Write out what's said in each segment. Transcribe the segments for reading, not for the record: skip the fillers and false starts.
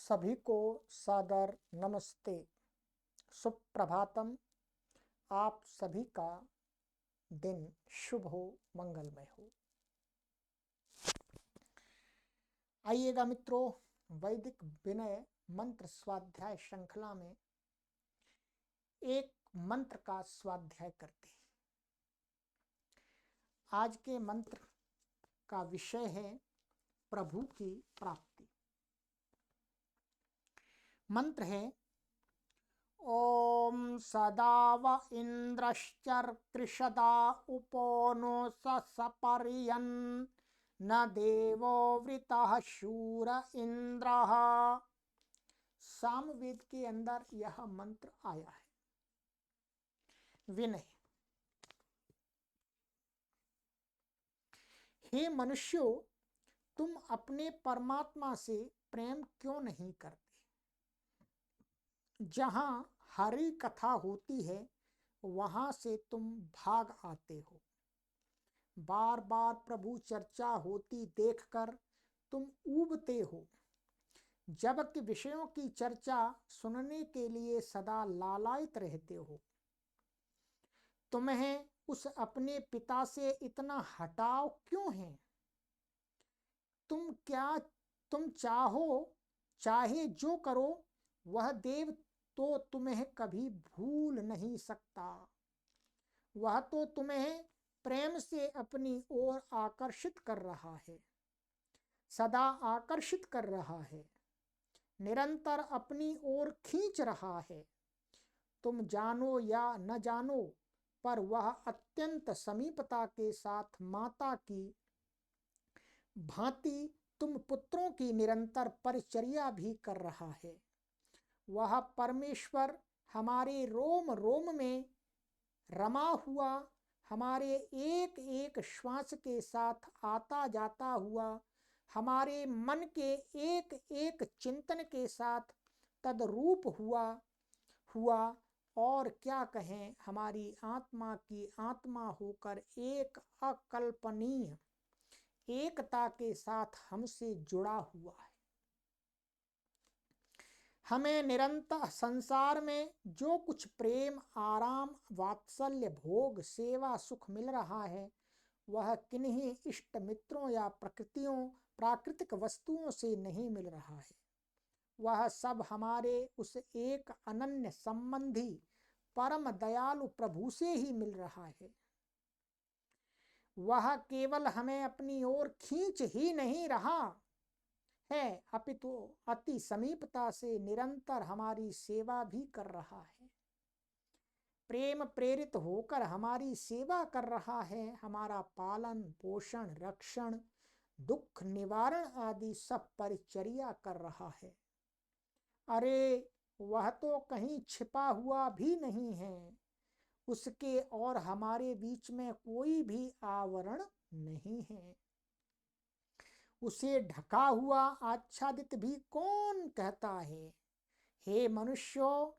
सभी को सादर नमस्ते, सुप्रभातम। आप सभी का दिन शुभ हो, मंगलमय हो। आइएगा मित्रों, वैदिक विनय मंत्र स्वाध्याय श्रृंखला में एक मंत्र का स्वाध्याय करते हैं। आज के मंत्र का विषय है प्रभु की प्राप्ति। मंत्र है ओम सदा व इंद्रश्चर्कृषदा उपो नो सपर्यन् न देवो वृतः शूर इंद्रः। सामवेद के अंदर यह मंत्र आया है। विनय। हे मनुष्यों, तुम अपने परमात्मा से प्रेम क्यों नहीं करते? जहां हरि कथा होती है वहां से तुम भाग आते हो। बार बार प्रभु चर्चा होती देखकर तुम ऊबते हो, जबकि विषयों की चर्चा सुनने के लिए सदा लालायित रहते हो। तुम्हें उस अपने पिता से इतना हटाव क्यों है? तुम चाहे जो करो, वह देव तो तुम्हें कभी भूल नहीं सकता। वह तो तुम्हें प्रेम से अपनी ओर आकर्षित कर रहा है, सदा आकर्षित कर रहा है, निरंतर अपनी ओर खींच रहा है। तुम जानो या न जानो, पर वह अत्यंत समीपता के साथ माता की भांति तुम पुत्रों की निरंतर परिचर्या भी कर रहा है। वह परमेश्वर हमारे रोम रोम में रमा हुआ, हमारे एक एक श्वास के साथ आता जाता हुआ, हमारे मन के एक एक चिंतन के साथ तद्रूप हुआ और क्या कहें, हमारी आत्मा की आत्मा होकर एक अकल्पनीय एकता के साथ हमसे जुड़ा हुआ है। हमें निरंतर संसार में जो कुछ प्रेम, आराम, वात्सल्य, भोग, सेवा, सुख मिल रहा है, वह किन्हीं इष्ट मित्रों या प्राकृतिक वस्तुओं से नहीं मिल रहा है। वह सब हमारे उस एक अनन्य संबंधी परम दयालु प्रभु से ही मिल रहा है। वह केवल हमें अपनी ओर खींच ही नहीं रहा है, अपितु अति समीपता से निरंतर हमारी सेवा भी कर रहा है। प्रेम प्रेरित होकर हमारी सेवा कर रहा है, हमारा पालन पोषण, रक्षण, दुख निवारण आदि सब परिचर्या कर रहा है। अरे, वह तो कहीं छिपा हुआ भी नहीं है। उसके और हमारे बीच में कोई भी आवरण नहीं है। उसे ढका हुआ आच्छादित भी कौन कहता है? हे मनुष्यों,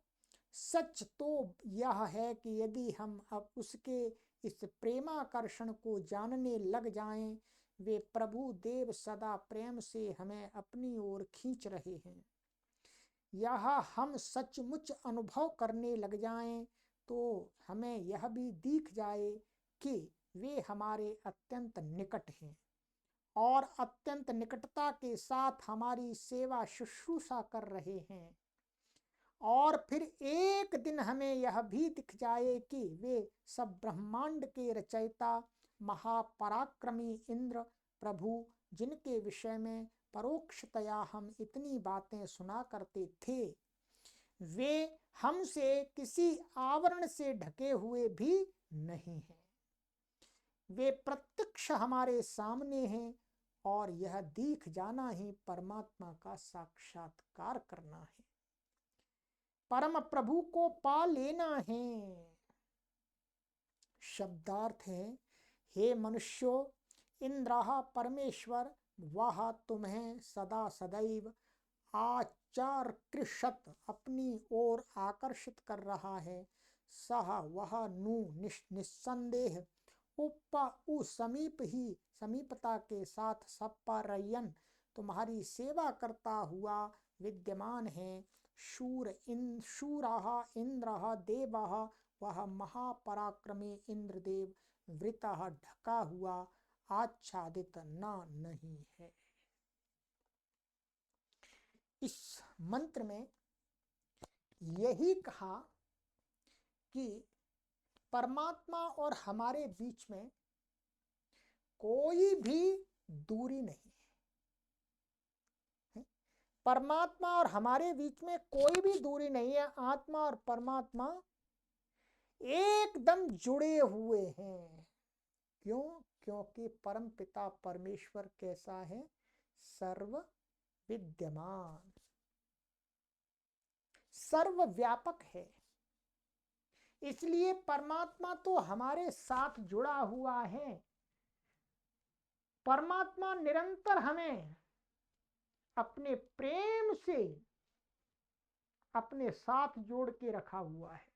सच तो यह है कि यदि हम अब उसके इस प्रेमाकर्षण को जानने लग जाएं, वे प्रभु देव सदा प्रेम से हमें अपनी ओर खींच रहे हैं। यह हम सचमुच अनुभव करने लग जाएं तो हमें यह भी दिख जाए कि वे हमारे अत्यंत निकट हैं और अत्यंत निकटता के साथ हमारी सेवा शुश्रूषा कर रहे हैं। और फिर एक दिन हमें यह भी दिख जाए कि वे सब ब्रह्मांड के रचयिता महापराक्रमी इंद्र प्रभु, जिनके विषय में परोक्षतया हम इतनी बातें सुना करते थे, वे हमसे किसी आवरण से ढके हुए भी नहीं हैं। वे प्रत्यक्ष हमारे सामने हैं और यह दिख जाना ही परमात्मा का साक्षात्कार करना है, परम प्रभु को पा लेना है। शब्दार्थ है, हे मनुष्यों, इंद्रः परमेश्वर वह तुम्हें सदा सदैव आचार्कृषत अपनी ओर आकर्षित कर रहा है। सह वह नु निस्संदेह समीपता के साथ सपर्यन तुम्हारी सेवा करता हुआ विद्यमान हैं। शूराः इंद्रः देवः, वह महापराक्रमी इंद्रदेव वृतः ढका हुआ आच्छादित नहीं है। इस मंत्र में यही कहा कि परमात्मा और हमारे बीच में कोई भी दूरी नहीं है। परमात्मा और हमारे बीच में कोई भी दूरी नहीं है। आत्मा और परमात्मा एकदम जुड़े हुए हैं। क्यों? क्योंकि परम पिता परमेश्वर कैसा है? सर्व विद्यमान, सर्वव्यापक है। इसलिए परमात्मा तो हमारे साथ जुड़ा हुआ है। परमात्मा निरंतर हमें अपने प्रेम से अपने साथ जोड़ के रखा हुआ है,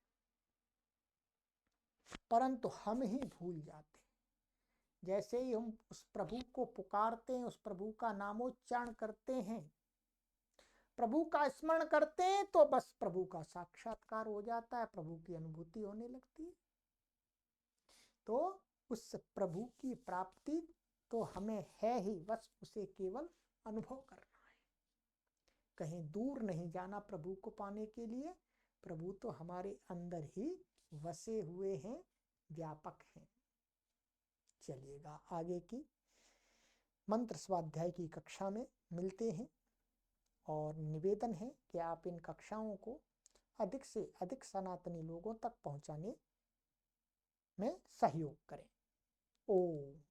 परंतु हम ही भूल जाते हैं। जैसे ही हम उस प्रभु को पुकारते हैं, उस प्रभु का नामोच्चारण करते हैं, प्रभु का स्मरण करते हैं, तो बस प्रभु का साक्षात्कार हो जाता है, प्रभु की अनुभूति होने लगती है। तो उस प्रभु की प्राप्ति तो हमें है ही, बस उसे केवल अनुभव करना है। कहीं दूर नहीं जाना प्रभु को पाने के लिए। प्रभु तो हमारे अंदर ही वसे हुए हैं, व्यापक हैं। चलिएगा, आगे की मंत्र स्वाध्याय की कक्षा में मिलते हैं। और निवेदन है कि आप इन कक्षाओं को अधिक से अधिक सनातनी लोगों तक पहुंचाने में सहयोग करें। ओम।